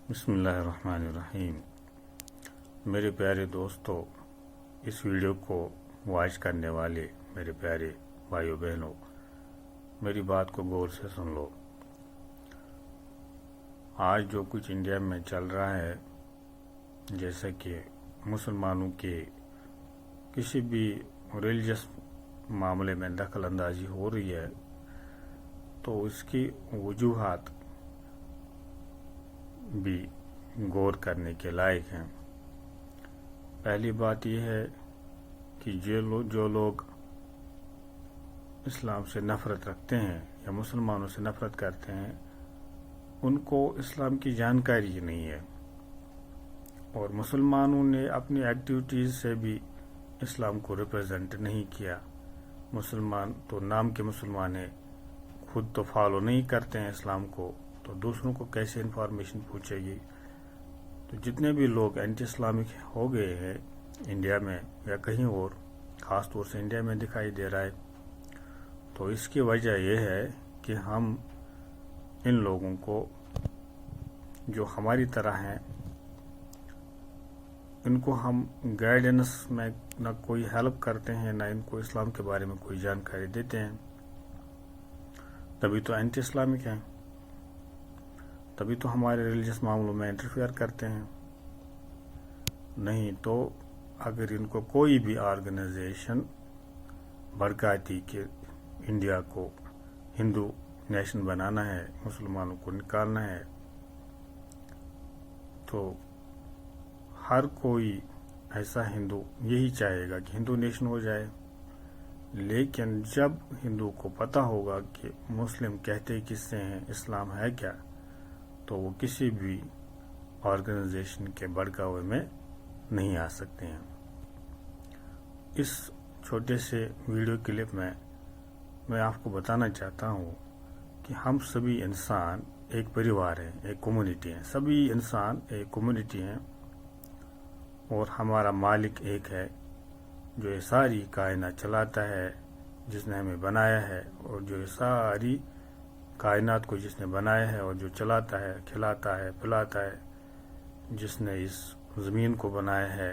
بسم اللہ الرحمن الرحیم۔ میرے پیارے دوستو، اس ویڈیو کو واچ کرنے والے میرے پیارے بھائیو بہنوں، میری بات کو غور سے سن لو۔ آج جو کچھ انڈیا میں چل رہا ہے، جیسے کہ مسلمانوں کے کسی بھی ریلیجس معاملے میں دخل اندازی ہو رہی ہے، تو اس کی وجوہات بھی غور کرنے کے لائق ہیں۔ پہلی بات یہ ہے کہ جو لوگ اسلام سے نفرت رکھتے ہیں یا مسلمانوں سے نفرت کرتے ہیں، ان کو اسلام کی جانکاری ہی نہیں ہے، اور مسلمانوں نے اپنی ایکٹیویٹیز سے بھی اسلام کو ریپرزینٹ نہیں کیا۔ مسلمان تو نام کے مسلمان ہیں، خود تو فالو نہیں کرتے ہیں اسلام کو، تو دوسروں کو کیسے انفارمیشن پہنچے گی؟ تو جتنے بھی لوگ اینٹی اسلامک ہو گئے ہیں انڈیا میں یا کہیں اور، خاص طور سے انڈیا میں دکھائی دے رہا ہے، تو اس کی وجہ یہ ہے کہ ہم ان لوگوں کو جو ہماری طرح ہیں، ان کو ہم گائیڈنس میں نہ کوئی ہیلپ کرتے ہیں، نہ ان کو اسلام کے بارے میں کوئی جانکاری دیتے ہیں، تبھی تو اینٹی اسلامک ہیں، تبھی تو ہمارے ریلیجس معاملوں میں انٹرفیئر کرتے ہیں۔ نہیں تو اگر ان کو کوئی بھی آرگنائزیشن بھڑکاتی کہ انڈیا کو ہندو نیشن بنانا ہے، مسلمانوں کو نکالنا ہے، تو ہر کوئی ایسا ہندو یہی چاہے گا کہ ہندو نیشن ہو جائے، لیکن جب ہندو کو پتہ ہوگا کہ مسلم کہتے کس سے ہیں، اسلام ہے کیا، تو وہ کسی بھی آرگنائزیشن کے بھڑکاوے میں نہیں آ سکتے ہیں۔ اس چھوٹے سے ویڈیو کلپ میں میں آپ کو بتانا چاہتا ہوں کہ ہم سبھی انسان ایک پریوار ہیں، ایک کمیونٹی ہیں، سبھی انسان ایک کمیونٹی ہیں، اور ہمارا مالک ایک ہے جو یہ ساری کائنات چلاتا ہے، جس نے ہمیں بنایا ہے، اور جو یہ ساری کائنات کو جس نے بنایا ہے اور جو چلاتا ہے، کھلاتا ہے، پلاتا ہے، جس نے اس زمین کو بنایا ہے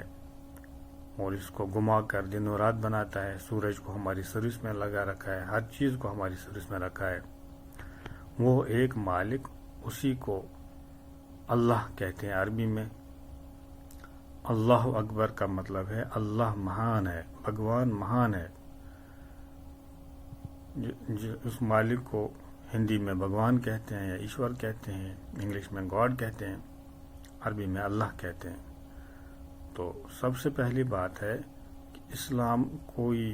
اور اس کو گھما کر دن و رات بناتا ہے، سورج کو ہماری سروس میں لگا رکھا ہے، ہر چیز کو ہماری سروس میں رکھا ہے، وہ ایک مالک، اسی کو اللہ کہتے ہیں عربی میں۔ اللہ اکبر کا مطلب ہے اللہ مہان ہے، بھگوان مہان ہے۔ اس مالک کو ہندی میں بھگوان کہتے ہیں یا ایشور کہتے ہیں، انگلش میں گاڈ کہتے ہیں، عربی میں اللہ کہتے ہیں۔ تو سب سے پہلی بات ہے کہ اسلام کوئی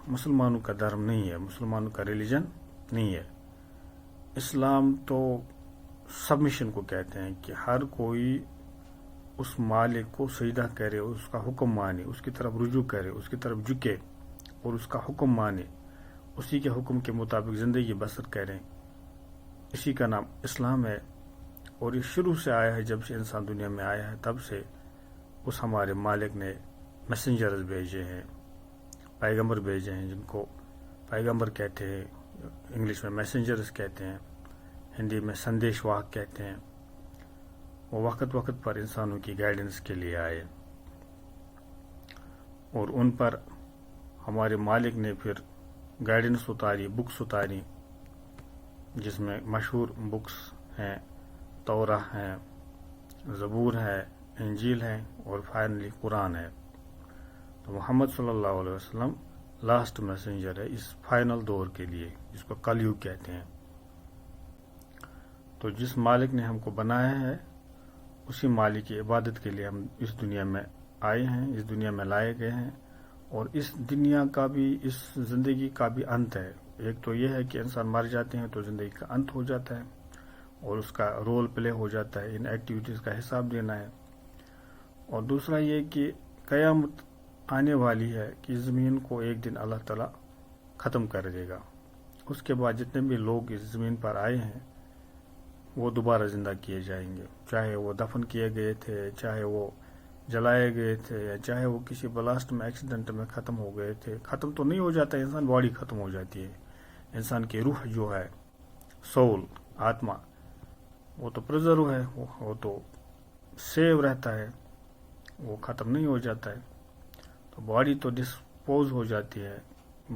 مسلمانوں کا دھرم نہیں ہے، مسلمانوں کا ریلیجن نہیں ہے۔ اسلام تو سبمیشن کو کہتے ہیں کہ ہر کوئی اس مالک کو سجدہ کرے، اس کا حکم مانے، اس کی طرف رجوع کرے، اس کی طرف جھکے اور اس کا حکم مانے، اسی کے حکم کے مطابق زندگی بسر کریں، اسی کا نام اسلام ہے۔ اور یہ شروع سے آیا ہے، جب سے انسان دنیا میں آیا ہے تب سے اس ہمارے مالک نے میسنجرز بھیجے ہیں، پیغمبر بھیجے ہیں، جن کو پیغمبر کہتے ہیں، انگلش میں میسنجرز کہتے ہیں، ہندی میں سندیش واہک کہتے ہیں۔ وہ وقت وقت پر انسانوں کی گائیڈنس کے لیے آئے، اور ان پر ہمارے مالک نے پھر گائیڈنس اتاری، بکس اتاری، جس میں مشہور بکس ہیں توراہ ہیں، زبور ہے، انجیل ہے، اور فائنلی قرآن ہے۔ تو محمد صلی اللہ علیہ وسلم لاسٹ میسنجر ہے اس فائنل دور کے لیے، جس کو کلیوگ کہتے ہیں۔ تو جس مالک نے ہم کو بنایا ہے، اسی مالک کی عبادت کے لیے ہم اس دنیا میں آئے ہیں، اس دنیا میں لائے گئے ہیں، اور اس دنیا کا بھی، اس زندگی کا بھی انت ہے۔ ایک تو یہ ہے کہ انسان مر جاتے ہیں تو زندگی کا انت ہو جاتا ہے، اور اس کا رول پلے ہو جاتا ہے، ان ایکٹیویٹیز کا حساب دینا ہے۔ اور دوسرا یہ کہ قیامت آنے والی ہے کہ زمین کو ایک دن اللہ تعالیٰ ختم کر دے گا، اس کے بعد جتنے بھی لوگ اس زمین پر آئے ہیں وہ دوبارہ زندہ کیے جائیں گے، چاہے وہ دفن کیے گئے تھے، چاہے وہ جلائے گئے تھے، یا چاہے وہ کسی بلاسٹ میں، ایکسیڈنٹ میں ختم ہو گئے تھے۔ ختم تو نہیں ہو جاتا ہے انسان، باڈی ختم ہو جاتی ہے، انسان کی روح جو ہے، سول، آتما، وہ تو پرزرو ہے، وہ تو سیو رہتا ہے، وہ ختم نہیں ہو جاتا ہے. تو باڈی تو ڈسپوز ہو جاتی ہے،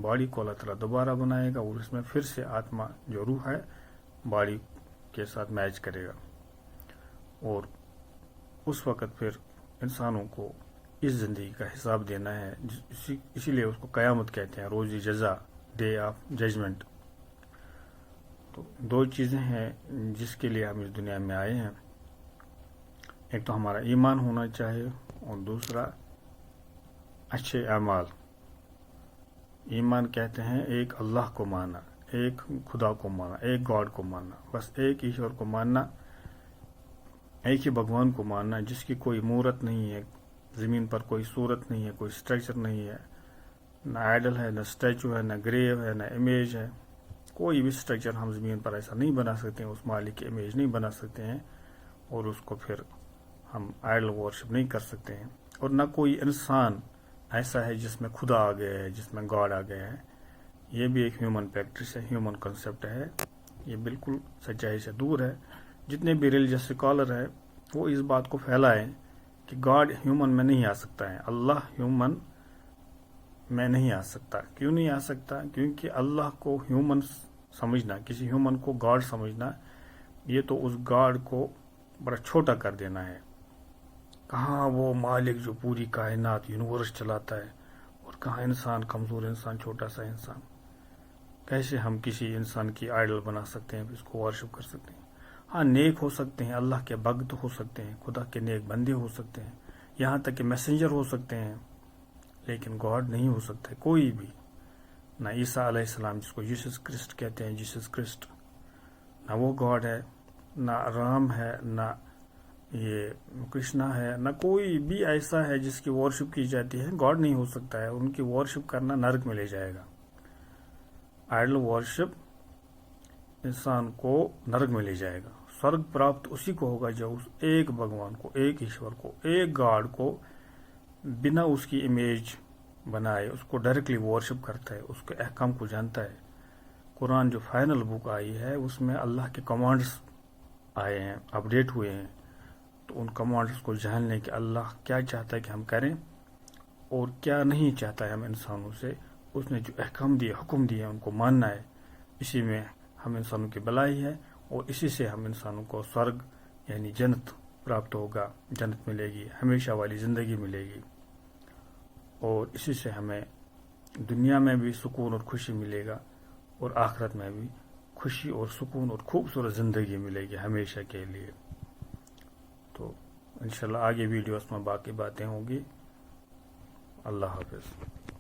باڈی کو اللہ تعالیٰ دوبارہ بنائے گا اور اس میں پھر سے آتما جو روح ہے باڈی کے ساتھ میچ کرے گا، اور اس وقت پھر انسانوں کو اس زندگی کا حساب دینا ہے. اسی لیے اس کو قیامت کہتے ہیں، روز جزا، ڈے آف ججمنٹ. تو دو چیزیں ہیں جس کے لیے ہم اس دنیا میں آئے ہیں. ایک تو ہمارا ایمان ہونا چاہیے اور دوسرا اچھے اعمال. ایمان کہتے ہیں ایک اللہ کو ماننا، ایک خدا کو ماننا، ایک گاڈ کو ماننا، بس ایک ایشور کو ماننا، ایک ہی بھگوان کو ماننا جس کی کوئی مورت نہیں ہے، زمین پر کوئی صورت نہیں ہے، کوئی اسٹرکچر نہیں ہے، نہ آئیڈل ہے، نہ اسٹیچو ہے، نہ گریو ہے، نہ امیج ہے. کوئی بھی اسٹرکچر ہم زمین پر ایسا نہیں بنا سکتے ہیں، اس مالک کی امیج نہیں بنا سکتے ہیں، اور اس کو پھر ہم آئیڈل ورشپ نہیں کر سکتے ہیں. اور نہ کوئی انسان ایسا ہے جس میں خدا آ گیا ہے، جس میں گاڈ آ گیا ہے. یہ بھی ایک ہیومن پریکٹس ہے، ہیومن کنسیپٹ ہے، یہ بالکل سچائی سے دور ہے. جتنے بھی ریلیجس اسکالر ہیں وہ اس بات کو پھیلائیں کہ گاڈ ہیومن میں نہیں آ سکتا ہے، اللہ ہیومن میں نہیں آ سکتا. کیوں نہیں آ سکتا؟ کیونکہ اللہ کو ہیومن سمجھنا، کسی ہیومن کو گاڈ سمجھنا، یہ تو اس گاڈ کو بڑا چھوٹا کر دینا ہے. کہاں وہ مالک جو پوری کائنات یونیورس چلاتا ہے، اور کہاں انسان، کمزور انسان، چھوٹا سا انسان. کیسے ہم کسی انسان کی آئیڈل بنا سکتے ہیں، اس کو ورشپ کر سکتے ہیں؟ ہاں، نیک ہو سکتے ہیں، اللہ کے بھگت ہو سکتے ہیں، خدا کے نیک بندے ہو سکتے ہیں، یہاں تک کہ میسنجر ہو سکتے ہیں، لیکن گاڈ نہیں ہو سکتا ہے کوئی بھی. نہ عیسیٰ علیہ السلام جس کو جیسس کرسٹ کہتے ہیں، جیسس کرسٹ، نہ وہ گاڈ ہے، نہ رام ہے، نہ یہ کرشنا ہے، نہ کوئی بھی ایسا ہے جس کی ورشپ کی جاتی ہے. گاڈ نہیں ہو سکتا ہے، ان کی ورشپ کرنا نرک میں لے جائے گا. آئیڈل ورشپ انسان کو نرک میں لے جائے گا. سورگ پراپت اسی کو ہوگا جو اس ایک بھگوان کو، ایک ایشور کو، ایک گاڈ کو بنا اس کی امیج بنائے اس کو ڈائریکٹلی ورشپ کرتا ہے، اس کے احکام کو جانتا ہے. قرآن جو فائنل بک آئی ہے اس میں اللہ کے کمانڈز آئے ہیں، اپڈیٹ ہوئے ہیں. تو ان کمانڈز کو جاننے کہ اللہ کیا چاہتا ہے کہ ہم کریں اور کیا نہیں چاہتا ہے ہم انسانوں سے. اس نے جو احکام دیے، حکم دیے، ان کو ماننا ہے. اسی میں ہم انسانوں کی بھلائی ہے، اور اسی سے ہم انسانوں کو سورگ یعنی جنت پراپت ہوگا، جنت ملے گی، ہمیشہ والی زندگی ملے گی. اور اسی سے ہمیں دنیا میں بھی سکون اور خوشی ملے گا، اور آخرت میں بھی خوشی اور سکون اور خوبصورت زندگی ملے گی ہمیشہ کے لیے. تو انشاءاللہ آگے ویڈیوز میں باقی باتیں ہوں گی. اللہ حافظ.